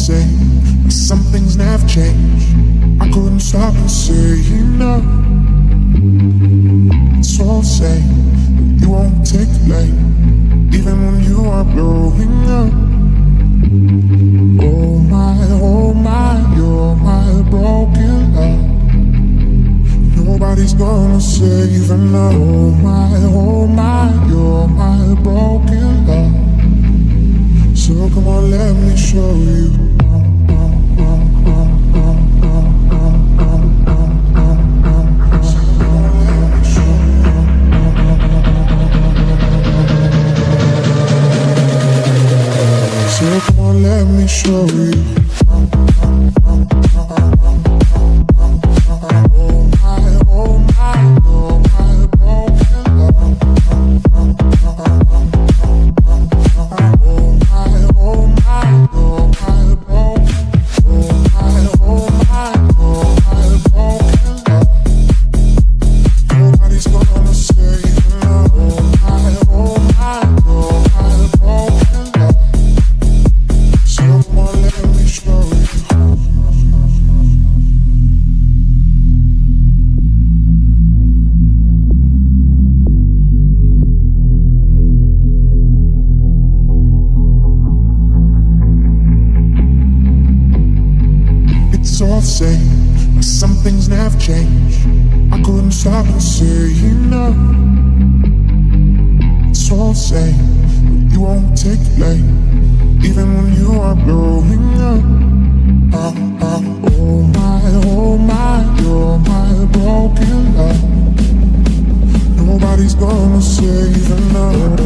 say some things never change. I couldn't stop and say enough. It's all say you won't take the blame, even when you are blowing up. Oh my, you're my broken love. Nobody's gonna save enough. Oh my, you're my broken love. So come on, let me show you. So come on, let me show you. Say some things never change. I couldn't stop and say enough. It's all say you won't take the blame, even when you are blowing up. Oh my, you're my broken love. Nobody's gonna save enough.